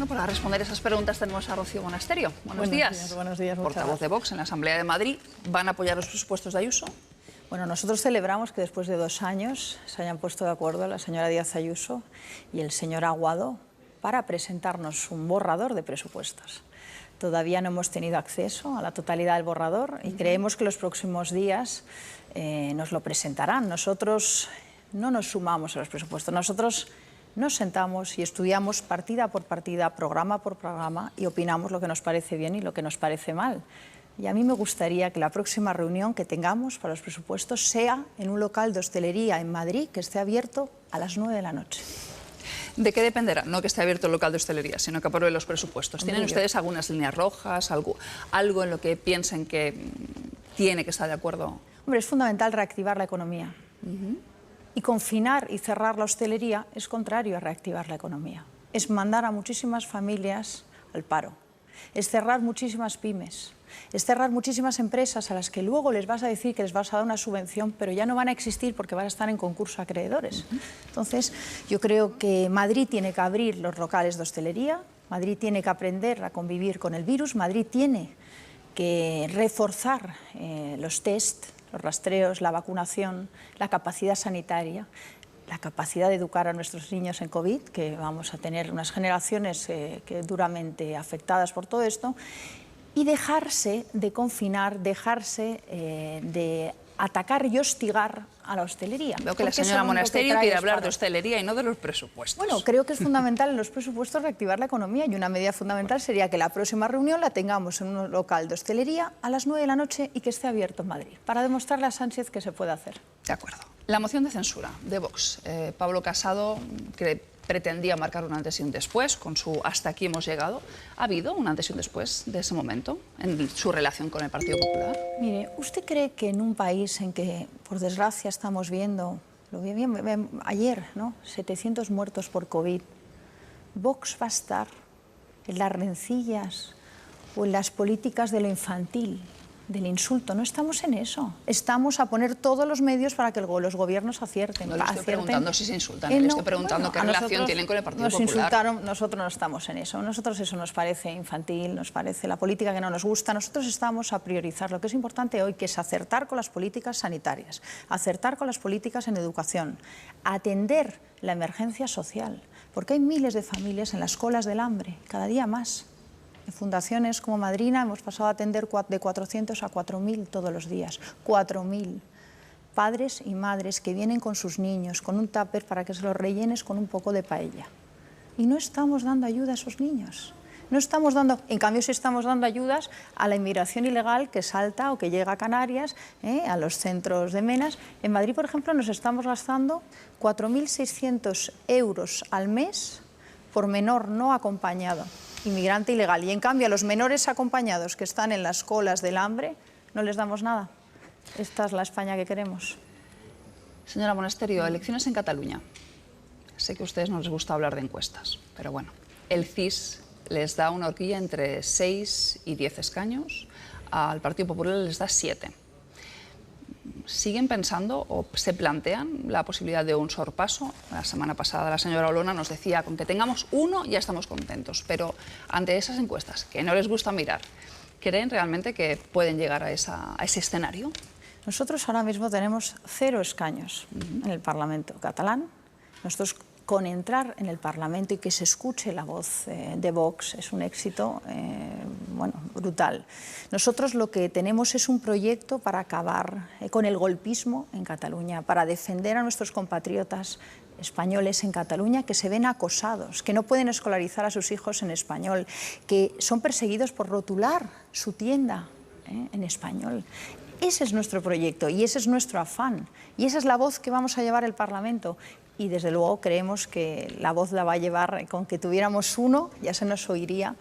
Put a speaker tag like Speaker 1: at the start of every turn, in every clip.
Speaker 1: Bueno, para responder esas preguntas tenemos a Rocío Monasterio. Buenos días.
Speaker 2: Buenos días.
Speaker 1: Portavoz de Vox en la Asamblea de Madrid. ¿Van a apoyar los presupuestos de Ayuso?
Speaker 2: Bueno, nosotros celebramos que después de 2 años se hayan puesto de acuerdo la señora Díaz Ayuso y el señor Aguado para presentarnos un borrador de presupuestos. Todavía no hemos tenido acceso a la totalidad del borrador y creemos que los próximos días nos lo presentarán. Nosotros no nos sumamos a los presupuestos, nosotros nos sentamos y estudiamos partida por partida, programa por programa y opinamos lo que nos parece bien y lo que nos parece mal. Y a mí me gustaría que la próxima reunión que tengamos para los presupuestos sea en un local de hostelería en Madrid que esté abierto a las 9 de la noche.
Speaker 1: ¿De qué dependerá? No que esté abierto el local de hostelería, sino que apruebe los presupuestos. ¿Tienen ustedes algunas líneas rojas, algo en lo que piensen que tiene que estar de acuerdo?
Speaker 2: Hombre, es fundamental reactivar la economía. Y confinar y cerrar la hostelería es contrario a reactivar la economía. Es mandar a muchísimas familias al paro. Es cerrar muchísimas pymes. Es cerrar muchísimas empresas a las que luego les vas a decir que les vas a dar una subvención, pero ya no van a existir porque van a estar en concurso a acreedores. Entonces, yo creo que Madrid tiene que abrir los locales de hostelería, Madrid tiene que aprender a convivir con el virus, Madrid tiene que reforzar los test, los rastreos, la vacunación, la capacidad sanitaria, la capacidad de educar a nuestros niños en COVID, que vamos a tener unas generaciones duramente afectadas por todo esto, y dejarse de confinar, dejarse de atacar y hostigar a la hostelería.
Speaker 1: Veo que la señora Monasterio quiere hablar de hostelería y no de los presupuestos.
Speaker 2: Bueno, creo que es fundamental en los presupuestos reactivar la economía y una medida fundamental sería que la próxima reunión la tengamos en un local de hostelería a las 9 de la noche y que esté abierto en Madrid, para demostrarle a Sánchez que se puede hacer.
Speaker 1: De acuerdo. La moción de censura de Vox. Pablo Casado, que pretendía marcar un antes y un después con su hasta aquí hemos llegado. ¿Ha habido un antes y un después de ese momento en su relación con el Partido Popular?
Speaker 2: Mire, ¿usted cree que en un país en que, por desgracia, estamos viendo, lo vi bien ayer, ¿no?, 700 muertos por COVID, Vox va a estar en las rencillas o en las políticas de lo infantil, del insulto? No estamos en eso. Estamos a poner todos los medios para que los gobiernos acierten.
Speaker 1: No le estoy preguntando si se insultan, le estoy preguntando qué relación tienen con el Partido Popular.
Speaker 2: Nos insultaron, nosotros no estamos en eso. Nosotros eso nos parece infantil, nos parece la política que no nos gusta. Nosotros estamos a priorizar lo que es importante hoy, que es acertar con las políticas sanitarias, acertar con las políticas en educación, atender la emergencia social, porque hay miles de familias en las colas del hambre, cada día más. En fundaciones como Madrina hemos pasado a atender de 400 a 4.000 todos los días. 4.000 padres y madres que vienen con sus niños, con un tupper para que se los rellenes con un poco de paella. Y no estamos dando ayuda a esos niños. No estamos dando, en cambio sí estamos dando ayudas a la inmigración ilegal que salta o que llega a Canarias, a los centros de menas. En Madrid, por ejemplo, nos estamos gastando 4.600 euros al mes por menor no acompañado, inmigrante ilegal, y en cambio a los menores acompañados que están en las colas del hambre no les damos nada. Esta es la España que queremos.
Speaker 1: Señora Monasterio, elecciones en Cataluña. Sé que a ustedes no les gusta hablar de encuestas, pero bueno, el CIS les da una horquilla entre 6 y 10 escaños, al Partido Popular les da 7. ¿Siguen pensando o se plantean la posibilidad de un sorpaso? La semana pasada la señora Olona nos decía, con que tengamos uno ya estamos contentos, pero ante esas encuestas que no les gusta mirar, ¿creen realmente que pueden llegar a ese escenario?
Speaker 2: Nosotros ahora mismo tenemos 0 escaños en el Parlamento catalán. Nosotros, con entrar en el Parlamento y que se escuche la voz de Vox, es un éxito brutal. Nosotros lo que tenemos es un proyecto para acabar con el golpismo en Cataluña, para defender a nuestros compatriotas españoles en Cataluña que se ven acosados, que no pueden escolarizar a sus hijos en español, que son perseguidos por rotular su tienda en español. Ese es nuestro proyecto y ese es nuestro afán y esa es la voz que vamos a llevar al Parlamento. Y desde luego creemos que la voz la va a llevar, con que tuviéramos uno, ya se nos oiría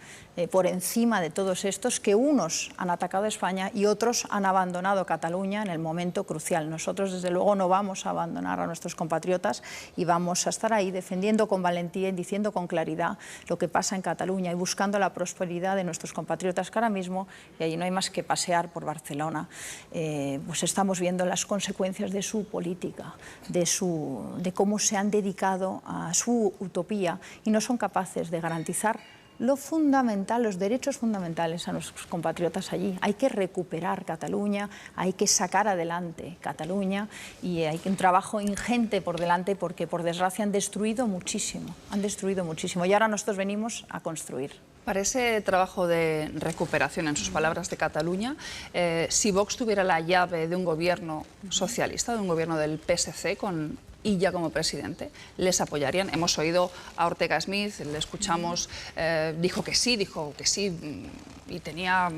Speaker 2: por encima de todos estos, que unos han atacado a España y otros han abandonado Cataluña en el momento crucial. Nosotros desde luego no vamos a abandonar a nuestros compatriotas y vamos a estar ahí defendiendo con valentía y diciendo con claridad lo que pasa en Cataluña y buscando la prosperidad de nuestros compatriotas, que ahora mismo, y ahí no hay más que pasear por Barcelona, pues estamos viendo las consecuencias de su política, de cómo se han dedicado a su utopía y no son capaces de garantizar lo fundamental, los derechos fundamentales a nuestros compatriotas allí. Hay que recuperar Cataluña, hay que sacar adelante Cataluña y hay un trabajo ingente por delante porque, por desgracia, han destruido muchísimo y ahora nosotros venimos a construir.
Speaker 1: Para ese trabajo de recuperación, en sus palabras, de Cataluña, si Vox tuviera la llave de un gobierno socialista, de un gobierno del PSC, con Illa como presidente, ¿les apoyarían? Hemos oído a Ortega Smith, le escuchamos, dijo que sí, y tenía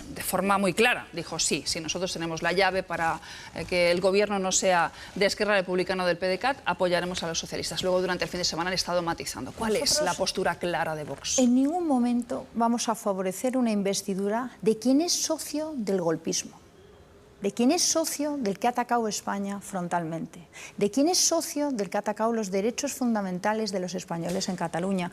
Speaker 1: de forma muy clara, dijo sí, si nosotros tenemos la llave para que el gobierno no sea de Esquerra Republicana o del PDeCAT, apoyaremos a los socialistas. Luego, durante el fin de semana, han estado matizando. ¿Cuál es la postura clara de Vox?
Speaker 2: En ningún momento vamos a favorecer una investidura de quien es socio del golpismo, de quien es socio del que ha atacado España frontalmente, de quien es socio del que ha atacado los derechos fundamentales de los españoles en Cataluña.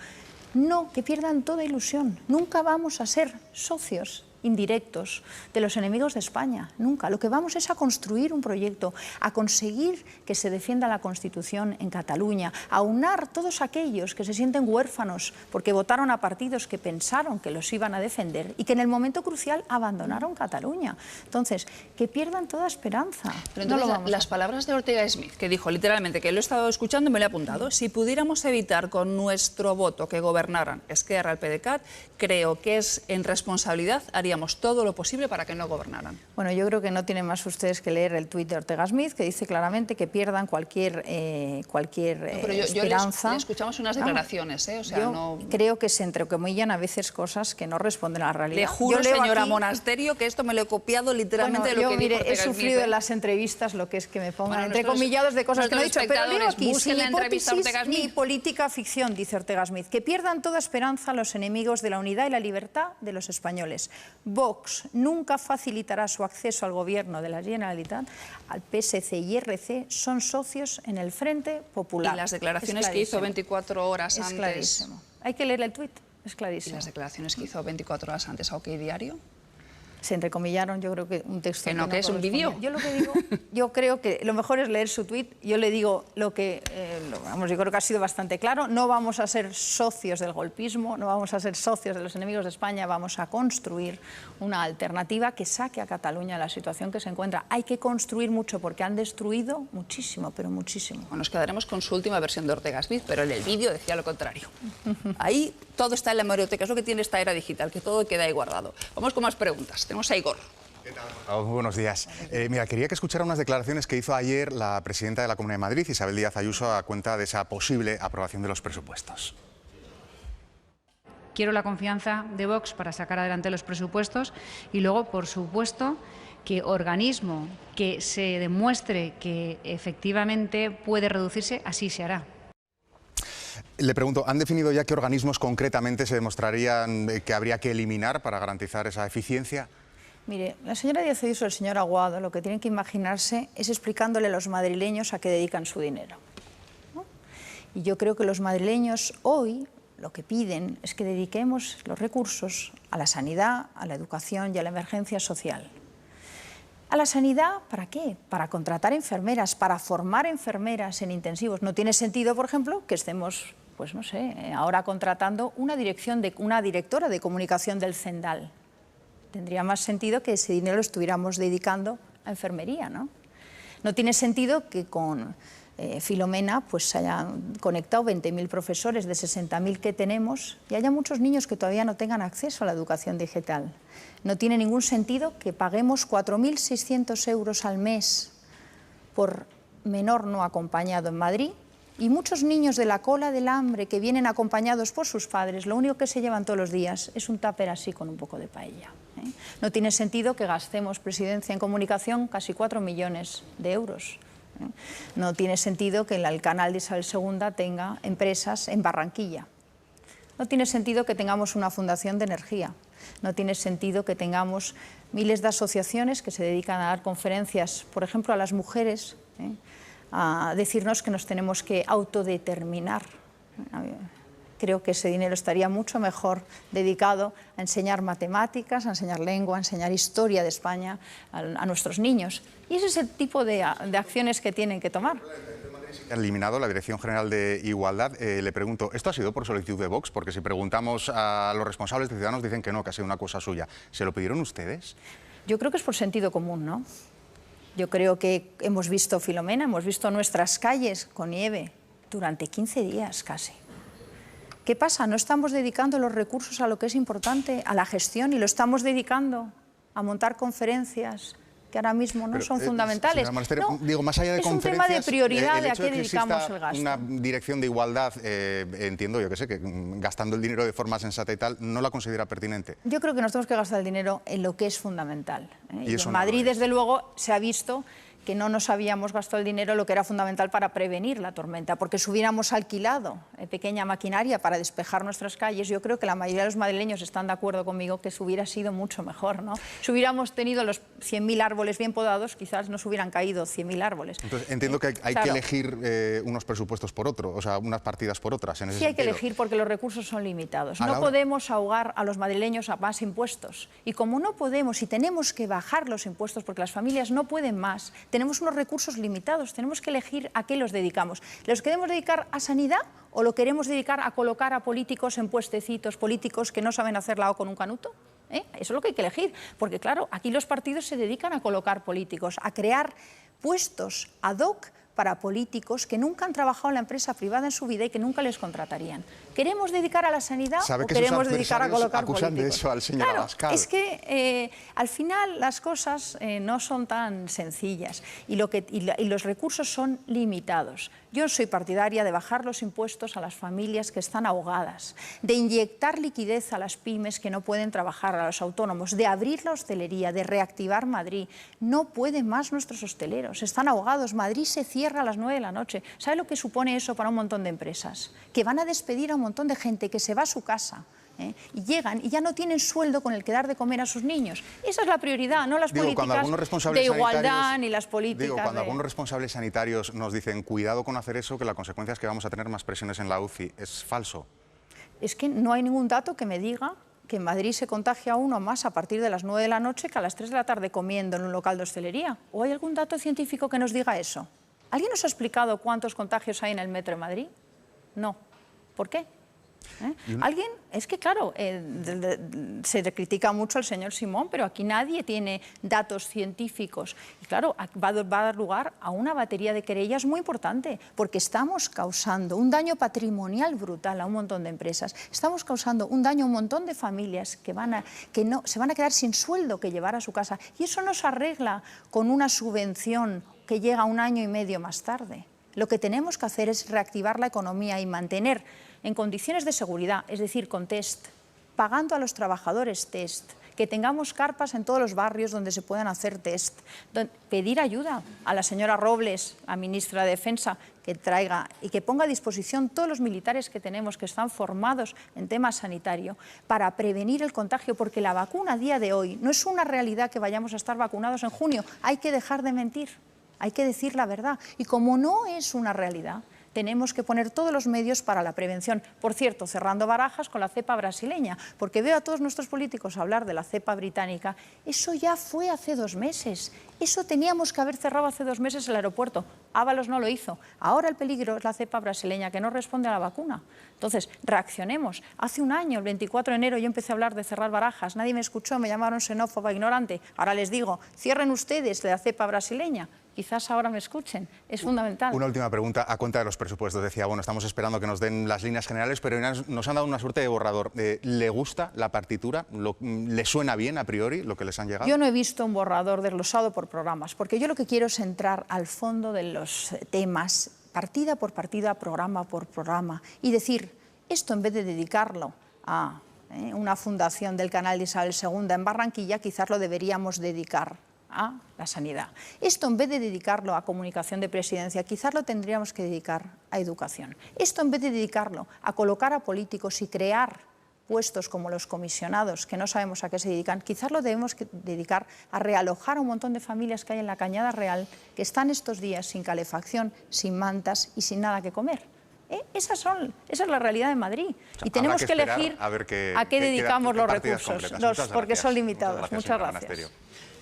Speaker 2: No, que pierdan toda ilusión. Nunca vamos a ser socios indirectos de los enemigos de España, nunca. Lo que vamos es a construir un proyecto, a conseguir que se defienda la Constitución en Cataluña, a aunar todos aquellos que se sienten huérfanos porque votaron a partidos que pensaron que los iban a defender y que en el momento crucial abandonaron Cataluña. Entonces, que pierdan toda esperanza.
Speaker 1: Pero entonces, las palabras de Ortega Smith, que dijo literalmente, que lo he estado escuchando y me lo he apuntado, si pudiéramos evitar con nuestro voto que gobernaran Esquerra, el PDeCAT, creo que es en responsabilidad, haríamos todo lo posible para que no gobernaran.
Speaker 2: Bueno, yo creo que no tienen más ustedes que leer el tuit de Ortega Smith, que dice claramente que pierdan cualquier esperanza.
Speaker 1: Le escuchamos unas declaraciones, o sea,
Speaker 2: yo creo que se entrecomillan a veces cosas que no responden a la realidad.
Speaker 1: Le juro, señora Monasterio, que esto me lo he copiado literalmente de lo que dijo Ortega Smith.
Speaker 2: He sufrido en las entrevistas lo que es que me pongan entrecomillados de cosas que no he dicho, pero leo aquí, sin hipótesis ni política ficción, dice Ortega Smith, que pierdan toda esperanza los enemigos de la unidad y la libertad de los españoles. Vox nunca facilitará su acceso al gobierno de la Generalitat. Al PSC y RC son socios en el Frente Popular.
Speaker 1: Y las declaraciones que hizo 24 horas antes...
Speaker 2: Es clarísimo. Hay que leer el tuit, es clarísimo.
Speaker 1: ¿Y las declaraciones que hizo 24 horas antes a OK Diario?
Speaker 2: Se entrecomillaron, yo creo que un texto...
Speaker 1: ¿Que es un vídeo?
Speaker 2: Yo lo que digo, yo creo que lo mejor es leer su tuit. Yo le digo lo que, yo creo que ha sido bastante claro. No vamos a ser socios del golpismo, no vamos a ser socios de los enemigos de España, vamos a construir una alternativa que saque a Cataluña de la situación que se encuentra. Hay que construir mucho porque han destruido muchísimo, pero muchísimo.
Speaker 1: Bueno, nos quedaremos con su última versión de Ortega Smith, pero en el vídeo decía lo contrario. Ahí todo está en la hemeroteca, es lo que tiene esta era digital, que todo queda ahí guardado. Vamos con más preguntas. Tenemos a Igor.
Speaker 3: ¿Qué tal? Muy buenos días. Mira, quería que escuchara unas declaraciones que hizo ayer la presidenta de la Comunidad de Madrid, Isabel Díaz Ayuso, a cuenta de esa posible aprobación de los presupuestos.
Speaker 4: Quiero la confianza de Vox para sacar adelante los presupuestos y luego, por supuesto, que organismo que se demuestre que efectivamente puede reducirse, así se hará.
Speaker 3: Le pregunto, ¿han definido ya qué organismos concretamente se demostrarían que habría que eliminar para garantizar esa eficiencia?
Speaker 2: Mire, la señora Díaz Ayuso y el señor Aguado lo que tienen que imaginarse es explicándole a los madrileños a qué dedican su dinero, ¿no? Y yo creo que los madrileños hoy lo que piden es que dediquemos los recursos a la sanidad, a la educación y a la emergencia social. ¿A la sanidad para qué? Para contratar enfermeras, para formar enfermeras en intensivos. No tiene sentido, por ejemplo, que estemos, pues no sé, ahora contratando una directora de comunicación del Cendal. Tendría más sentido que ese dinero lo estuviéramos dedicando a enfermería, ¿no? No tiene sentido que con Filomena pues se hayan conectado 20.000 profesores de 60.000 que tenemos y haya muchos niños que todavía no tengan acceso a la educación digital. No tiene ningún sentido que paguemos 4.600 euros al mes por menor no acompañado en Madrid y muchos niños de la cola del hambre que vienen acompañados por sus padres, lo único que se llevan todos los días es un tupper así con un poco de paella. No tiene sentido que gastemos, Presidencia, en comunicación casi 4 millones de euros. No tiene sentido que el canal de Isabel II tenga empresas en Barranquilla. No tiene sentido que tengamos una fundación de energía. No tiene sentido que tengamos miles de asociaciones que se dedican a dar conferencias, por ejemplo, a las mujeres, a decirnos que nos tenemos que autodeterminar. Creo que ese dinero estaría mucho mejor dedicado a enseñar matemáticas, a enseñar lengua, a enseñar historia de España a nuestros niños. Y ese es el tipo de acciones que tienen que tomar.
Speaker 3: Han eliminado la Dirección General de Igualdad. Le pregunto, ¿esto ha sido por solicitud de Vox? Porque si preguntamos a los responsables de Ciudadanos dicen que no, que ha sido una cosa suya. ¿Se lo pidieron ustedes?
Speaker 2: Yo creo que es por sentido común, ¿no? Yo creo que hemos visto, Filomena, hemos visto nuestras calles con nieve durante 15 días casi. ¿Qué pasa? No estamos dedicando los recursos a lo que es importante, a la gestión, y lo estamos dedicando a montar conferencias que ahora mismo no son fundamentales.
Speaker 3: No, digo, más allá de
Speaker 2: es un tema de prioridad de a qué dedicamos el gasto.
Speaker 3: Una dirección de igualdad, entiendo, yo que sé, que gastando el dinero de forma sensata y tal, ¿no la considera pertinente?
Speaker 2: Yo creo que nos tenemos que gastar el dinero en lo que es fundamental.
Speaker 3: Y eso
Speaker 2: en Madrid, desde luego, se ha visto que no nos habíamos gastado el dinero en lo que era fundamental para prevenir la tormenta, porque si hubiéramos alquilado pequeña maquinaria para despejar nuestras calles, yo creo que la mayoría de los madrileños están de acuerdo conmigo que eso hubiera sido mucho mejor, ¿no? Si hubiéramos tenido los 100.000 árboles bien podados, quizás nos hubieran caído 100.000 árboles.
Speaker 3: Entonces, entiendo que hay que elegir unos presupuestos por otros, o sea, unas partidas por otras. En ese
Speaker 2: sí, hay que
Speaker 3: sentido.
Speaker 2: elegir porque los recursos son limitados. No podemos ahogar a los madrileños a más impuestos. Y como no podemos y tenemos que bajar los impuestos porque las familias no pueden más, tenemos unos recursos limitados, tenemos que elegir a qué los dedicamos. ¿Los queremos dedicar a sanidad o lo queremos dedicar a colocar a políticos en puestecitos, políticos que no saben hacer la O con un canuto? Eso es lo que hay que elegir, porque claro, aquí los partidos se dedican a colocar políticos, a crear puestos ad hoc para políticos que nunca han trabajado en la empresa privada en su vida y que nunca les contratarían. ¿Queremos dedicar a la sanidad o queremos dedicar a colocar políticos?
Speaker 3: De eso al señor Abascal.
Speaker 2: Es que al final las cosas no son tan sencillas y los recursos son limitados. Yo soy partidaria de bajar los impuestos a las familias que están ahogadas, de inyectar liquidez a las pymes que no pueden trabajar, a los autónomos, de abrir la hostelería, de reactivar Madrid. No pueden más nuestros hosteleros, están ahogados. Madrid se cierra a las 9 de la noche. ¿Sabe lo que supone eso para un montón de empresas? Que van a despedir a un montón de gente que se va a su casa. Y llegan y ya no tienen sueldo con el que dar de comer a sus niños. Esa es la prioridad, no las políticas de igualdad ni las políticas.
Speaker 3: Cuando algunos responsables sanitarios nos dicen cuidado con hacer eso, que la consecuencia es que vamos a tener más presiones en la UCI, ¿es falso?
Speaker 2: Es que no hay ningún dato que me diga que en Madrid se contagia uno más a partir de las 9 de la noche que a las 3 de la tarde comiendo en un local de hostelería. ¿O hay algún dato científico que nos diga eso? ¿Alguien nos ha explicado cuántos contagios hay en el metro de Madrid? No. ¿Por qué? ¿Alguien? Es que claro, se le critica mucho al señor Simón, pero aquí nadie tiene datos científicos. Y claro, va a dar lugar a una batería de querellas muy importante, porque estamos causando un daño patrimonial brutal a un montón de empresas. Estamos causando un daño a un montón de familias que se van a quedar sin sueldo que llevar a su casa. Y eso no se arregla con una subvención que llega 1 año y medio más tarde. Lo que tenemos que hacer es reactivar la economía y mantener en condiciones de seguridad, es decir, con test, pagando a los trabajadores test, que tengamos carpas en todos los barrios donde se puedan hacer test, pedir ayuda a la señora Robles, la ministra de Defensa, que traiga y que ponga a disposición todos los militares que tenemos que están formados en tema sanitario para prevenir el contagio, porque la vacuna a día de hoy no es una realidad que vayamos a estar vacunados en junio, hay que dejar de mentir. Hay que decir la verdad. Y como no es una realidad, tenemos que poner todos los medios para la prevención. Por cierto, cerrando barajas con la cepa brasileña, porque veo a todos nuestros políticos hablar de la cepa británica. Eso ya fue hace 2 meses. Eso teníamos que haber cerrado hace 2 meses el aeropuerto. Ábalos no lo hizo. Ahora el peligro es la cepa brasileña, que no responde a la vacuna. Entonces, reaccionemos. Hace 1 año, el 24 de enero, yo empecé a hablar de cerrar barajas. Nadie me escuchó, me llamaron xenófoba, ignorante. Ahora les digo, cierren ustedes la cepa brasileña. Quizás ahora me escuchen, es fundamental.
Speaker 3: Una última pregunta a cuenta de los presupuestos. Decía, bueno, estamos esperando que nos den las líneas generales, pero nos han dado una suerte de borrador. ¿Le gusta la partitura? ¿Le suena bien a priori lo que les han llegado?
Speaker 2: Yo no he visto un borrador desglosado por programas, porque yo lo que quiero es entrar al fondo de los temas, partida por partida, programa por programa, y decir, esto en vez de dedicarlo a una fundación del canal de Isabel II en Barranquilla, quizás lo deberíamos dedicar a la sanidad. Esto en vez de dedicarlo a comunicación de presidencia, quizás lo tendríamos que dedicar a educación. Esto en vez de dedicarlo a colocar a políticos y crear puestos como los comisionados, que no sabemos a qué se dedican, quizás lo debemos dedicar a realojar a un montón de familias que hay en la Cañada Real, que están estos días sin calefacción, sin mantas y sin nada que comer. Esa es la realidad de Madrid.
Speaker 3: O sea,
Speaker 2: y tenemos que
Speaker 3: esperar
Speaker 2: elegir
Speaker 3: a ver
Speaker 2: a qué dedicamos los
Speaker 3: partidas
Speaker 2: recursos,
Speaker 3: concretas.
Speaker 2: porque son limitados.
Speaker 3: Muchas
Speaker 2: Muchas
Speaker 3: gracias,
Speaker 2: gracias.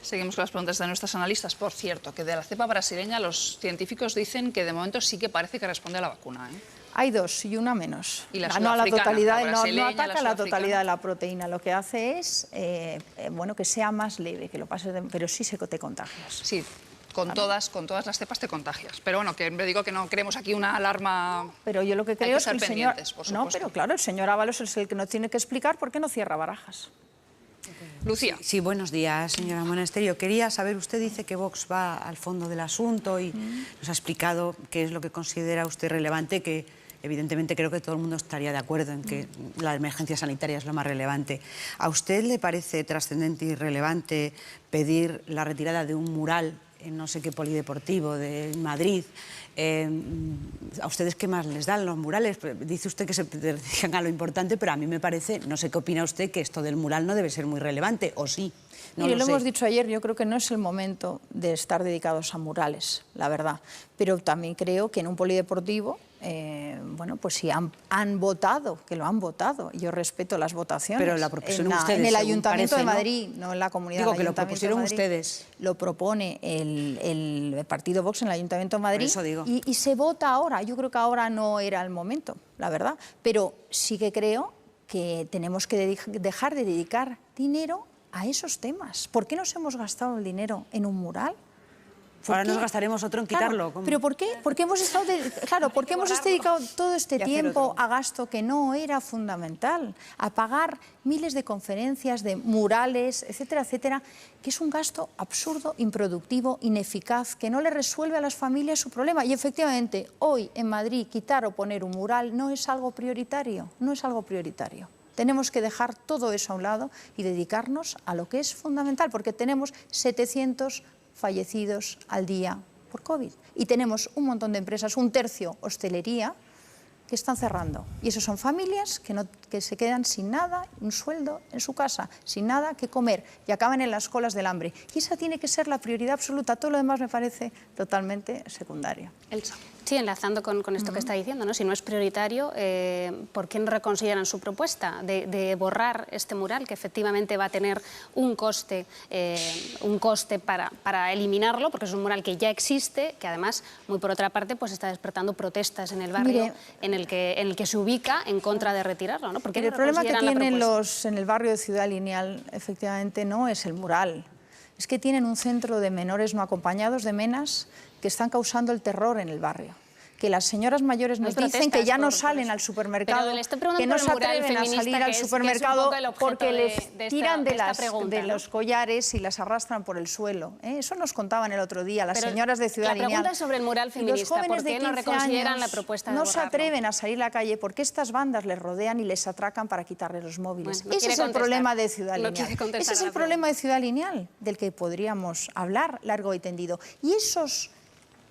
Speaker 1: Seguimos con las preguntas de nuestros analistas. Por cierto, que de la cepa brasileña los científicos dicen que de momento sí que parece que responde a la vacuna, ¿eh?
Speaker 2: Hay dos y una menos.
Speaker 1: Y la
Speaker 2: no a la
Speaker 1: sudafricana,
Speaker 2: totalidad,
Speaker 1: la
Speaker 2: no
Speaker 1: brasileña,
Speaker 2: ataca
Speaker 1: la
Speaker 2: la
Speaker 1: sudafricana.
Speaker 2: totalidad de la proteína. Lo que hace es bueno, que sea más leve, que lo pases pero sí te contagias.
Speaker 1: Sí, con todas las cepas te contagias. Pero bueno, que digo que no queremos aquí una alarma.
Speaker 2: Pero yo lo que creo es que
Speaker 1: ser
Speaker 2: el señor...
Speaker 1: pendientes, por
Speaker 2: No,
Speaker 1: supuesto.
Speaker 2: pero claro, el señor Ábalos es el que nos tiene que explicar por qué no cierra Barajas.
Speaker 1: Lucía.
Speaker 5: Sí, buenos días, señora Monasterio. Quería saber, usted dice que Vox va al fondo del asunto y nos ha explicado qué es lo que considera usted relevante, que evidentemente creo que todo el mundo estaría de acuerdo en que la emergencia sanitaria es lo más relevante. ¿A usted le parece trascendente y relevante pedir la retirada de un mural en no sé qué polideportivo de Madrid? ¿A ustedes qué más les dan los murales? Dice usted que se dedican a lo importante, pero a mí me parece, no sé qué opina usted, que esto del mural no debe ser muy relevante, ¿o sí? No
Speaker 2: Mire, lo
Speaker 5: sé.
Speaker 2: hemos dicho ayer, yo creo que no es el momento de estar dedicados a murales, la verdad. Pero también creo que en un polideportivo, bueno, pues si han votado, que lo han votado, yo respeto las votaciones.
Speaker 5: Pero la propusieron ustedes,
Speaker 2: en el
Speaker 5: según
Speaker 2: Ayuntamiento
Speaker 5: parece,
Speaker 2: de
Speaker 5: ¿no?
Speaker 2: Madrid, no en la Comunidad
Speaker 5: Digo
Speaker 2: del
Speaker 5: que lo
Speaker 2: Ayuntamiento
Speaker 5: propusieron
Speaker 2: de Madrid.
Speaker 5: ustedes.
Speaker 2: Lo propone el partido Vox en el Ayuntamiento de Madrid.
Speaker 5: Por eso digo.
Speaker 2: Y se vota ahora. Yo creo que ahora no era el momento, la verdad. Pero sí que creo que tenemos que dejar de dedicar dinero a esos temas. ¿Por qué nos hemos gastado el dinero en un mural? ¿Por
Speaker 5: Ahora
Speaker 2: qué?
Speaker 5: nos gastaremos otro en
Speaker 2: Claro,
Speaker 5: quitarlo. ¿Cómo?
Speaker 2: ¿pero por qué? Porque hemos estado porque hemos dedicado todo este
Speaker 5: Y hacer
Speaker 2: tiempo
Speaker 5: otro.
Speaker 2: a gasto que no era fundamental, a pagar miles de conferencias, de murales, etcétera, etcétera, que es un gasto absurdo, improductivo, ineficaz, que no le resuelve a las familias su problema. Y efectivamente, hoy en Madrid quitar o poner un mural no es algo prioritario, no es algo prioritario. Tenemos que dejar todo eso a un lado y dedicarnos a lo que es fundamental, porque tenemos 700 fallecidos al día por COVID. Y tenemos un montón de empresas, un tercio hostelería, que están cerrando. Y eso son familias que se quedan sin nada, un sueldo en su casa, sin nada que comer y acaban en las colas del hambre. Y esa tiene que ser la prioridad absoluta. Todo lo demás me parece totalmente secundario.
Speaker 1: Elsa.
Speaker 6: Sí, enlazando con esto que está diciendo, ¿no? Si no es prioritario, ¿por qué no reconsideran su propuesta de borrar este mural, que efectivamente va a tener un coste para eliminarlo, porque es un mural que ya existe, que además, muy por otra parte, pues está despertando protestas en el barrio en el que se ubica en contra de retirarlo, ¿no? ¿Por qué no
Speaker 2: El problema que
Speaker 6: reconsideran la
Speaker 2: tienen
Speaker 6: propuesta?
Speaker 2: en el barrio de Ciudad Lineal, efectivamente, no es el mural. Es que tienen un centro de menores no acompañados, de menas, que están causando el terror en el barrio. Que las señoras mayores nos dicen que ya no salen al supermercado,
Speaker 6: Pero le estoy preguntando
Speaker 2: que no
Speaker 6: por
Speaker 2: se
Speaker 6: el mural
Speaker 2: atreven a
Speaker 6: feminista,
Speaker 2: salir
Speaker 6: que
Speaker 2: al
Speaker 6: es un
Speaker 2: supermercado
Speaker 6: poco el objeto
Speaker 2: porque les
Speaker 6: de
Speaker 2: tiran
Speaker 6: esta pregunta, ¿no?
Speaker 2: los collares y las arrastran por el suelo. Eso nos contaban el otro día las
Speaker 6: Pero
Speaker 2: señoras de Ciudad Lineal.
Speaker 6: la pregunta es sobre el mural
Speaker 2: Y
Speaker 6: feminista.
Speaker 2: los jóvenes
Speaker 6: ¿Por qué
Speaker 2: de
Speaker 6: no
Speaker 2: 15
Speaker 6: reconsideran
Speaker 2: años
Speaker 6: la propuesta de
Speaker 2: no se
Speaker 6: borrarlo?
Speaker 2: atreven a salir a la calle porque estas bandas les rodean y les atracan para quitarles los móviles.
Speaker 6: Bueno, no
Speaker 2: Ese es
Speaker 6: quiere
Speaker 2: el problema de
Speaker 6: contestar.
Speaker 2: Ciudad
Speaker 6: No
Speaker 2: Lineal.
Speaker 6: quiere contestar
Speaker 2: Ese es
Speaker 6: a
Speaker 2: el
Speaker 6: la
Speaker 2: problema de Ciudad Lineal, del que podríamos hablar largo y tendido. Y esos,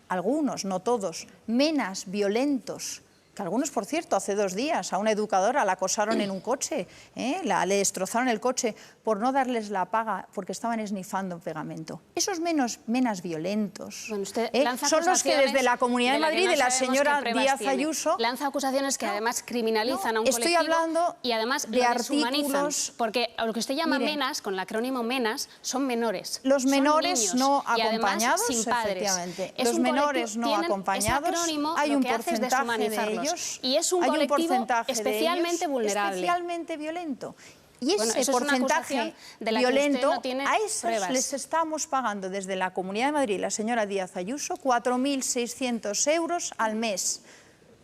Speaker 2: algunos, no todos, menas violentos, que algunos, por cierto, hace 2 días a una educadora la acosaron en un coche, le destrozaron el coche por no darles la paga porque estaban esnifando pegamento. Esos menas violentos
Speaker 6: Bueno, usted
Speaker 2: son los que desde la Comunidad de Madrid, de la señora Díaz
Speaker 6: Ayuso
Speaker 2: Ayuso,
Speaker 6: lanza acusaciones que además criminalizan a un
Speaker 2: estoy
Speaker 6: colectivo
Speaker 2: hablando
Speaker 6: y además
Speaker 2: de
Speaker 6: lo deshumanizan,
Speaker 2: artículos.
Speaker 6: porque lo que usted llama
Speaker 2: Mire,
Speaker 6: menas, con el acrónimo menas, son menores.
Speaker 2: Los
Speaker 6: son
Speaker 2: menores
Speaker 6: niños,
Speaker 2: no
Speaker 6: y además
Speaker 2: acompañados,
Speaker 6: sin padres.
Speaker 2: efectivamente.
Speaker 6: Es
Speaker 2: Los
Speaker 6: un
Speaker 2: menores
Speaker 6: colectivo-
Speaker 2: no
Speaker 6: tienen
Speaker 2: acompañados,
Speaker 6: ese acrónimo,
Speaker 2: hay
Speaker 6: lo
Speaker 2: un
Speaker 6: que hace es
Speaker 2: porcentaje de
Speaker 6: deshumanizarlos.
Speaker 2: ellos,
Speaker 6: Y es un
Speaker 2: hay
Speaker 6: colectivo
Speaker 2: porcentaje de
Speaker 6: especialmente
Speaker 2: ellos
Speaker 6: vulnerable.
Speaker 2: especialmente violento. Y
Speaker 6: Bueno,
Speaker 2: ese
Speaker 6: eso es una
Speaker 2: porcentaje
Speaker 6: acusación de la que usted
Speaker 2: violento,
Speaker 6: no tiene
Speaker 2: a esos
Speaker 6: pruebas.
Speaker 2: les estamos pagando desde la Comunidad de Madrid, la señora Díaz Ayuso, 4.600 euros al mes.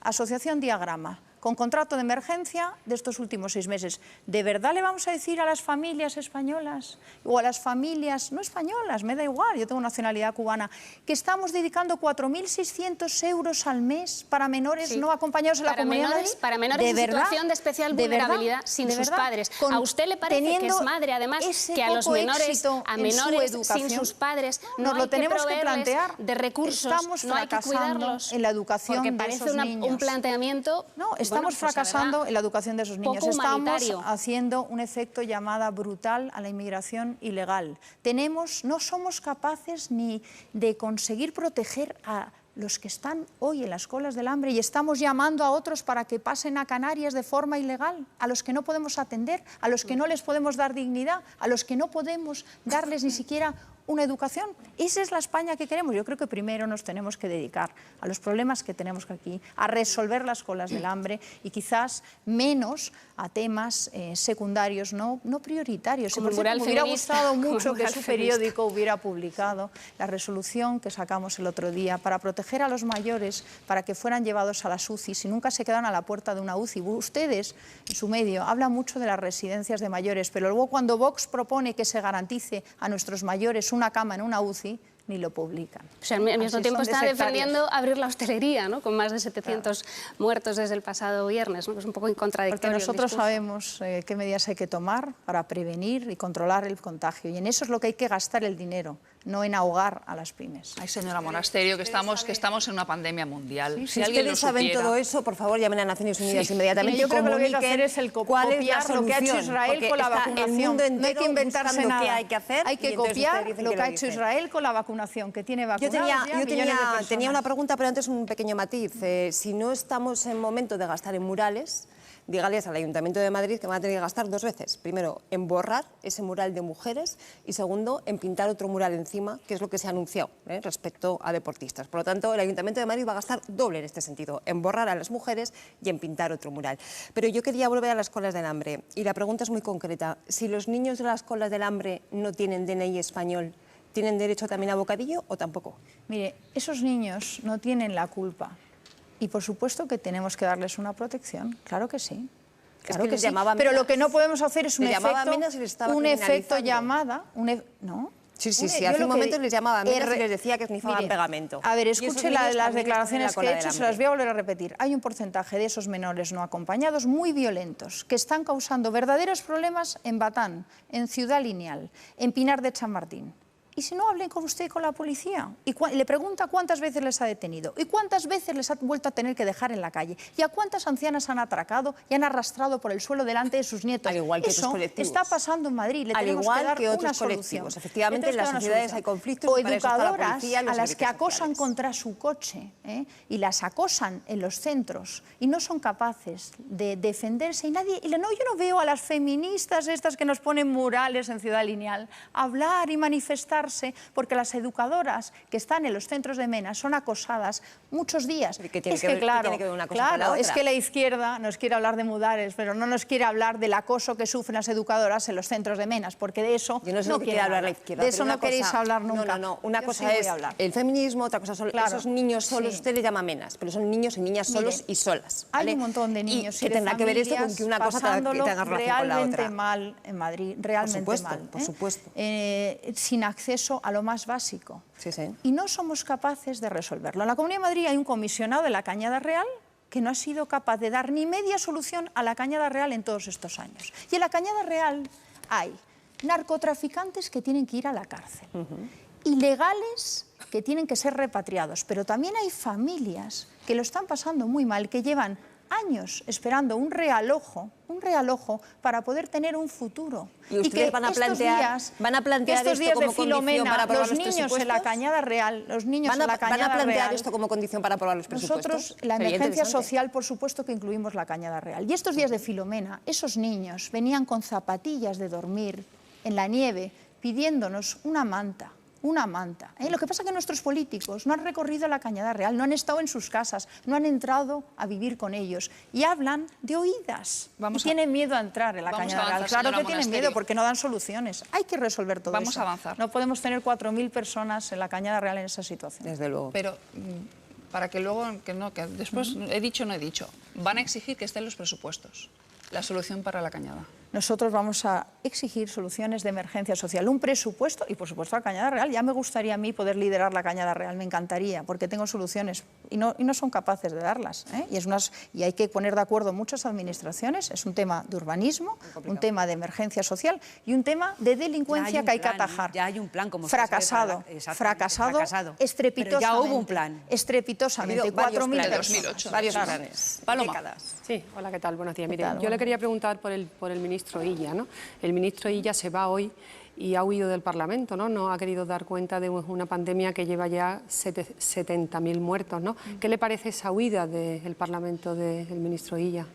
Speaker 2: Asociación Diagrama, con contrato de emergencia de estos últimos 6 meses. ¿De verdad le vamos a decir a las familias españolas o a las familias no españolas, me da igual, yo tengo nacionalidad cubana, que estamos dedicando 4.600 euros al mes para menores no acompañados en la Comunidad de Madrid?
Speaker 6: Para menores
Speaker 2: ¿De
Speaker 6: en
Speaker 2: verdad?
Speaker 6: situación de especial
Speaker 2: ¿De verdad?
Speaker 6: vulnerabilidad sin
Speaker 2: ¿De
Speaker 6: sus
Speaker 2: verdad?
Speaker 6: padres.
Speaker 2: Con-
Speaker 6: ¿A usted le parece que
Speaker 2: teniendo
Speaker 6: es madre, además,
Speaker 2: ese
Speaker 6: que a los
Speaker 2: poco
Speaker 6: menores,
Speaker 2: éxito
Speaker 6: a
Speaker 2: en su
Speaker 6: menores sin
Speaker 2: educación?
Speaker 6: sus padres,
Speaker 2: Nos
Speaker 6: no
Speaker 2: lo
Speaker 6: hay
Speaker 2: tenemos que
Speaker 6: proveerles
Speaker 2: plantear.
Speaker 6: de recursos,
Speaker 2: Estamos
Speaker 6: no hay que
Speaker 2: fracasando
Speaker 6: cuidarlos?
Speaker 2: en la educación
Speaker 6: porque
Speaker 2: de
Speaker 6: parece
Speaker 2: esos
Speaker 6: un
Speaker 2: niños.
Speaker 6: planteamiento...
Speaker 2: No, estamos
Speaker 6: bueno, pues, la
Speaker 2: fracasando
Speaker 6: verdad,
Speaker 2: en la educación de esos niños.
Speaker 6: poco
Speaker 2: Estamos
Speaker 6: humanitario.
Speaker 2: haciendo un efecto llamada brutal a la inmigración ilegal. No somos capaces ni de conseguir proteger a los que están hoy en las colas del hambre, y estamos llamando a otros para que pasen a Canarias de forma ilegal, a los que no podemos atender, a los que no les podemos dar dignidad, a los que no podemos darles ni siquiera una educación. Esa es la España que queremos. Yo creo que primero nos tenemos que dedicar a los problemas que tenemos aquí, a resolver las colas del hambre y quizás menos a temas secundarios, no prioritarios.
Speaker 6: Como el
Speaker 2: Por
Speaker 6: mural
Speaker 2: cierto, me hubiera
Speaker 6: feminista,
Speaker 2: gustado
Speaker 6: como el
Speaker 2: mucho que
Speaker 6: mural
Speaker 2: su
Speaker 6: feminista.
Speaker 2: periódico hubiera publicado la resolución que sacamos el otro día para proteger a los mayores, para que fueran llevados a las UCIs y nunca se quedaron a la puerta de una UCI. Ustedes, en su medio, hablan mucho de las residencias de mayores, pero luego cuando Vox propone que se garantice a nuestros mayores una cama en una UCI, ni lo publican.
Speaker 6: O sea, al mismo
Speaker 2: Así
Speaker 6: tiempo
Speaker 2: son de
Speaker 6: está
Speaker 2: sectarios.
Speaker 6: defendiendo abrir la hostelería, ¿no? Con más de 700 muertos desde el pasado viernes, ¿no? Que es un poco
Speaker 2: Porque
Speaker 6: contradictorio.
Speaker 2: nosotros
Speaker 6: el discurso.
Speaker 2: sabemos qué medidas hay que tomar para prevenir y controlar el contagio. Y en eso es lo que hay que gastar el dinero, no en ahogar a las pymes.
Speaker 1: Ay, señora Monasterio, que estamos en una pandemia mundial.
Speaker 7: Si
Speaker 1: Si alguien lo
Speaker 7: ustedes saben
Speaker 1: supiera.
Speaker 7: todo eso, por favor, llamen a Naciones Unidas inmediatamente.
Speaker 2: Yo creo que lo que hay que hacer es el
Speaker 7: cuál es la
Speaker 2: copiar lo que ha hecho
Speaker 7: solución,
Speaker 2: Israel
Speaker 7: porque
Speaker 2: con la
Speaker 7: está
Speaker 2: vacunación.
Speaker 7: el mundo
Speaker 2: No hay
Speaker 7: entero
Speaker 2: que inventarse
Speaker 7: buscando
Speaker 2: nada.
Speaker 7: qué hay que hacer.
Speaker 2: Hay que
Speaker 7: y entonces
Speaker 2: copiar
Speaker 7: ustedes dicen
Speaker 2: lo que
Speaker 7: lo
Speaker 2: ha hecho
Speaker 7: dicen.
Speaker 2: Israel con la vacunación, que tiene vacunados
Speaker 7: Yo
Speaker 2: ya millones de personas.
Speaker 7: tenía una pregunta, pero antes un pequeño matiz. Si no estamos en momento de gastar en murales, dígales al Ayuntamiento de Madrid que van a tener que gastar dos veces. Primero, en borrar ese mural de mujeres y segundo, en pintar otro mural encima, que es lo que se ha anunciado respecto a deportistas. Por lo tanto, el Ayuntamiento de Madrid va a gastar doble en este sentido, en borrar a las mujeres y en pintar otro mural. Pero yo quería volver a las colas del hambre y la pregunta es muy concreta. Si los niños de las colas del hambre no tienen DNI español, ¿tienen derecho también a bocadillo o tampoco?
Speaker 2: Mire, esos niños no tienen la culpa. Y por supuesto que tenemos que darles una protección, claro que sí. Claro
Speaker 7: que les
Speaker 2: sí.
Speaker 7: llamaba
Speaker 2: Pero
Speaker 7: amenas.
Speaker 2: lo que no podemos hacer es un
Speaker 7: Les llamaba
Speaker 2: efecto,
Speaker 7: amenas y les estaba
Speaker 2: un efecto
Speaker 7: criminalizando.
Speaker 2: llamada, ¿no?
Speaker 7: Sí,
Speaker 2: Yo
Speaker 7: hace
Speaker 2: lo
Speaker 7: un
Speaker 2: que
Speaker 7: momento les llamaba amenas y
Speaker 2: R-
Speaker 7: les decía que esnifaban
Speaker 2: Mire,
Speaker 7: pegamento.
Speaker 2: A ver,
Speaker 7: Y esos
Speaker 2: escuche
Speaker 7: niños
Speaker 2: las
Speaker 7: también
Speaker 2: declaraciones
Speaker 7: están
Speaker 2: que
Speaker 7: en
Speaker 2: he
Speaker 7: la
Speaker 2: hecho,
Speaker 7: cola
Speaker 2: se
Speaker 7: del
Speaker 2: las voy a volver a repetir. Hay un porcentaje de esos menores no acompañados muy violentos que están causando verdaderos problemas en Batán, en Ciudad Lineal, en Pinar de Chamartín. Y si no, hablen con usted y con la policía. Y le pregunta cuántas veces les ha detenido y cuántas veces les ha vuelto a tener que dejar en la calle. Y a cuántas ancianas han atracado y han arrastrado por el suelo delante de sus nietos.
Speaker 7: Al igual que
Speaker 2: Eso
Speaker 7: otros colectivos.
Speaker 2: está pasando en Madrid. Le
Speaker 7: Al
Speaker 2: tenemos
Speaker 7: igual
Speaker 2: que dar
Speaker 7: que otros
Speaker 2: una
Speaker 7: colectivos.
Speaker 2: solución.
Speaker 7: Efectivamente,
Speaker 2: Le
Speaker 7: en las
Speaker 2: tenemos que dar una
Speaker 7: sociedades
Speaker 2: solución.
Speaker 7: hay conflictos
Speaker 2: O
Speaker 7: y para eso está la
Speaker 2: educadoras
Speaker 7: policía y los
Speaker 2: a las que
Speaker 7: servicios
Speaker 2: acosan
Speaker 7: sociales.
Speaker 2: contra su coche y las acosan en los centros y no son capaces de defenderse y nadie... yo no veo a las feministas estas que nos ponen murales en Ciudad Lineal hablar y manifestarse porque las educadoras que están en los centros de Mena son acosadas muchos días.
Speaker 7: ¿Qué tiene
Speaker 2: Es
Speaker 7: que
Speaker 2: que
Speaker 7: ver- qué
Speaker 2: claro,
Speaker 7: tiene que ver una cosa con la
Speaker 2: es
Speaker 7: otra?
Speaker 2: que la izquierda nos quiere hablar de murales, pero no nos quiere hablar del acoso que sufren las educadoras en los centros de Menas, porque de eso
Speaker 7: Yo no sé lo que quiere hablar la izquierda.
Speaker 2: De
Speaker 7: pero
Speaker 2: eso
Speaker 7: una
Speaker 2: no queréis
Speaker 7: cosa-
Speaker 2: hablar nunca.
Speaker 7: No. Una
Speaker 2: Yo
Speaker 7: cosa
Speaker 2: sí voy
Speaker 7: es
Speaker 2: a hablar.
Speaker 7: el feminismo, otra cosa son
Speaker 2: Claro,
Speaker 7: esos niños solos.
Speaker 2: sí.
Speaker 7: Usted le llama menas, pero son niños y niñas solos
Speaker 2: Mire,
Speaker 7: y solas.
Speaker 2: Hay
Speaker 7: ¿vale?
Speaker 2: un montón de niños
Speaker 7: y que
Speaker 2: de
Speaker 7: tendrá que ver esto con
Speaker 2: familias
Speaker 7: que una cosa tenga
Speaker 2: pasándolo
Speaker 7: relación con la
Speaker 2: realmente
Speaker 7: otra.
Speaker 2: mal en Madrid, realmente
Speaker 7: supuesto,
Speaker 2: mal.
Speaker 7: por supuesto.
Speaker 2: Sin acceso a lo más básico.
Speaker 7: Sí, sí.
Speaker 2: Y no somos capaces de resolverlo. En la Comunidad de Madrid hay un comisionado de la Cañada Real que no ha sido capaz de dar ni media solución a la Cañada Real en todos estos años. Y en la Cañada Real hay narcotraficantes que tienen que ir a la cárcel, ilegales que tienen que ser repatriados, pero también hay familias que lo están pasando muy mal, que llevan años esperando un realojo para poder tener un futuro.
Speaker 7: ¿Y ustedes van a plantear esto
Speaker 2: días
Speaker 7: como
Speaker 2: de
Speaker 7: condición
Speaker 2: Filomena,
Speaker 7: para aprobar
Speaker 2: los
Speaker 7: los
Speaker 2: niños en la
Speaker 7: presupuestos?
Speaker 2: Cañada Real, los niños en la
Speaker 7: ¿Van
Speaker 2: Cañada
Speaker 7: a plantear
Speaker 2: Real,
Speaker 7: esto como condición para aprobar los presupuestos?
Speaker 2: nosotros, la
Speaker 7: Sería
Speaker 2: emergencia
Speaker 7: interesante.
Speaker 2: social, por supuesto que incluimos la Cañada Real. Y estos días de Filomena, esos niños venían con zapatillas de dormir en la nieve pidiéndonos una manta. Lo que pasa es que nuestros políticos no han recorrido la Cañada Real, no han estado en sus casas, no han entrado a vivir con ellos y hablan de oídas. Tienen miedo a entrar en la
Speaker 1: Vamos
Speaker 2: Cañada
Speaker 1: a avanzar,
Speaker 2: Real. Claro
Speaker 1: señora
Speaker 2: que tienen
Speaker 1: Monasterio.
Speaker 2: miedo porque no dan soluciones. Hay que resolver todo
Speaker 1: Vamos
Speaker 2: eso.
Speaker 1: a avanzar.
Speaker 2: No podemos tener 4.000 personas en la Cañada Real en esa situación.
Speaker 7: Desde luego.
Speaker 1: Pero para que luego, que después he dicho o no he dicho, van a exigir que estén los presupuestos, la solución para la Cañada.
Speaker 2: Nosotros vamos a exigir soluciones de emergencia social, un presupuesto y, por supuesto, la Cañada Real. Ya me gustaría a mí poder liderar la Cañada Real, me encantaría, porque tengo soluciones y no son capaces de darlas. Y hay que poner de acuerdo muchas administraciones. Es un tema de urbanismo, un tema de emergencia social y un tema de delincuencia que hay que atajar.
Speaker 5: Ya hay un plan, como
Speaker 2: fracasado,
Speaker 5: fracasado.
Speaker 2: estrepitosamente.
Speaker 5: Pero ya hubo un plan.
Speaker 2: Estrepitosamente,
Speaker 7: Ha habido varios
Speaker 2: 4.000
Speaker 7: planes.
Speaker 2: personas.
Speaker 1: 2008.
Speaker 7: Varios
Speaker 2: Claro.
Speaker 7: planes.
Speaker 1: Paloma.
Speaker 7: Décadas.
Speaker 8: Sí, hola, ¿qué tal? Buenos días.
Speaker 2: ¿Qué
Speaker 8: Mire,
Speaker 2: tal?
Speaker 8: yo
Speaker 2: Buenos
Speaker 8: le quería preguntar por el ministro Illa, ¿no? El ministro Illa se va hoy y ha huido del Parlamento, ¿no? No ha querido dar cuenta de una pandemia que lleva ya 70.000 muertos, ¿no? ¿Qué le parece esa huida del Parlamento del ministro Illa?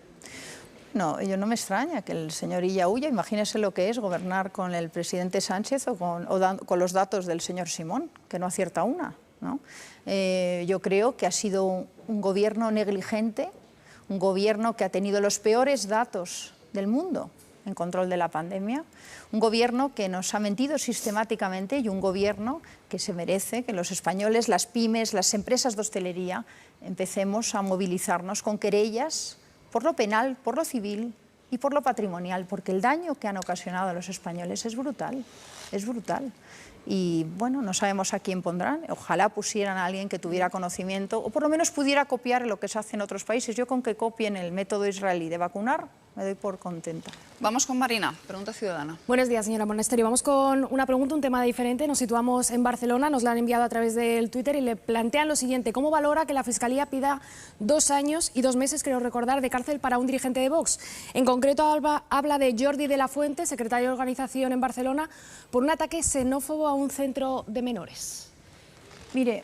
Speaker 2: No, yo no me extraña que el señor Illa huya. Imagínese lo que es gobernar con el presidente Sánchez o con los datos del señor Simón, que no acierta una, ¿no? Yo creo que ha sido un gobierno negligente, un gobierno que ha tenido los peores datos del mundo en control de la pandemia, un gobierno que nos ha mentido sistemáticamente y un gobierno que se merece que los españoles, las pymes, las empresas de hostelería, empecemos a movilizarnos con querellas por lo penal, por lo civil y por lo patrimonial, porque el daño que han ocasionado a los españoles es brutal, es brutal. Y bueno, no sabemos a quién pondrán, ojalá pusieran a alguien que tuviera conocimiento o por lo menos pudiera copiar lo que se hace en otros países. Yo con que copien el método israelí de vacunar me doy por contenta.
Speaker 1: Vamos con Marina, pregunta ciudadana.
Speaker 9: Buenos días, señora Monasterio. Vamos con una pregunta, un tema diferente. Nos situamos en Barcelona, nos la han enviado a través del Twitter y le plantean lo siguiente. ¿Cómo valora que la Fiscalía pida 2 años y 2 meses, creo recordar, de cárcel para un dirigente de Vox? En concreto habla de Jordi de la Fuente, secretario de organización en Barcelona, por un ataque xenófobo a un centro de menores.
Speaker 2: Mire,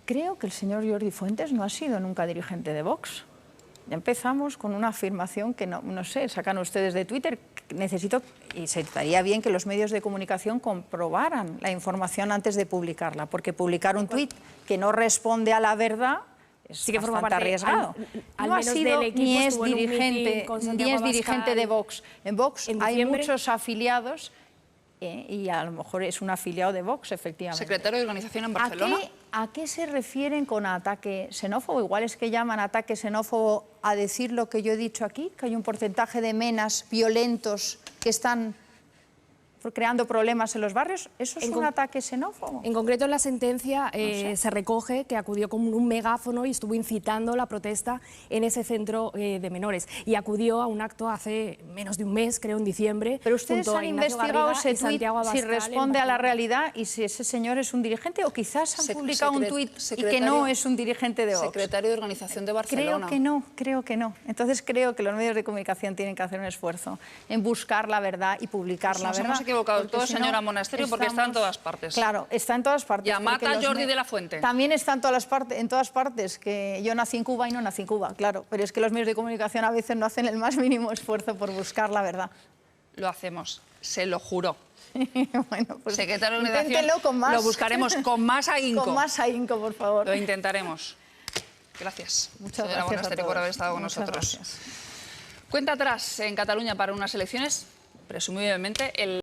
Speaker 2: creo que el señor Jordi Fuentes no ha sido nunca dirigente de Vox. Ya empezamos con una afirmación que no sé, sacan ustedes de Twitter. Necesito, y se estaría bien que los medios de comunicación comprobaran la información antes de publicarla, porque publicar un tuit que no responde a la verdad es
Speaker 9: sí que forma
Speaker 2: bastante
Speaker 9: parte,
Speaker 2: arriesgado.
Speaker 9: al
Speaker 2: No ha
Speaker 9: menos
Speaker 2: sido,
Speaker 9: del equipo,
Speaker 2: ni es
Speaker 9: estuvo en un
Speaker 2: dirigente,
Speaker 9: meeting con
Speaker 2: ni
Speaker 9: Santiago
Speaker 2: es dirigente
Speaker 9: Abascal
Speaker 2: de Vox. En Vox
Speaker 9: en
Speaker 2: hay
Speaker 9: diciembre.
Speaker 2: muchos afiliados y a lo mejor es un afiliado de Vox, efectivamente.
Speaker 1: Secretario de organización en Barcelona.
Speaker 2: ¿A qué se refieren con ataque xenófobo? Igual es que llaman ataque xenófobo a decir lo que yo he dicho aquí, que hay un porcentaje de menas violentos que están creando problemas en los barrios. ¿Eso es un ataque xenófobo?
Speaker 9: En concreto, en la sentencia se recoge que acudió con un megáfono y estuvo incitando la protesta en ese centro de menores. Y acudió a un acto hace menos de un mes, creo, en diciembre.
Speaker 2: Pero ustedes
Speaker 9: junto a
Speaker 2: han
Speaker 9: Ignacio
Speaker 2: investigado
Speaker 9: Garriga
Speaker 2: ese
Speaker 9: y
Speaker 2: tuit,
Speaker 9: Santiago
Speaker 2: si
Speaker 9: Abascal
Speaker 2: responde
Speaker 9: en
Speaker 2: a la
Speaker 9: Barcelona.
Speaker 2: realidad y si ese señor es un dirigente, o quizás han publicado un tuit y que no es un dirigente de Vox.
Speaker 1: Secretario de organización de Barcelona.
Speaker 2: Creo que no. Entonces creo que los medios de comunicación tienen que hacer un esfuerzo en buscar la verdad y publicar la verdad.
Speaker 1: Nos hemos equivocado
Speaker 2: porque
Speaker 1: todos,
Speaker 2: si no,
Speaker 1: señora Monasterio, porque está en todas partes.
Speaker 2: Claro, está en todas partes.
Speaker 1: Llamad
Speaker 2: porque
Speaker 1: a
Speaker 2: los
Speaker 1: Jordi de la Fuente.
Speaker 2: También está en todas partes, que yo nací en Cuba y no nací en Cuba, claro. Pero es que los medios de comunicación a veces no hacen el más mínimo esfuerzo por buscar la verdad.
Speaker 1: Lo hacemos, se lo juro.
Speaker 2: Bueno, pues
Speaker 1: Secretario de organización,
Speaker 2: inténtelo con más.
Speaker 1: lo buscaremos con más ahínco.
Speaker 2: Con más ahínco, por favor.
Speaker 1: Lo intentaremos. Gracias,
Speaker 2: Muchas
Speaker 1: señora
Speaker 2: gracias
Speaker 1: Monasterio,
Speaker 2: a
Speaker 1: por
Speaker 2: todos.
Speaker 1: haber estado con
Speaker 2: Muchas
Speaker 1: nosotros.
Speaker 2: gracias.
Speaker 1: Cuenta atrás en Cataluña para unas elecciones, presumiblemente el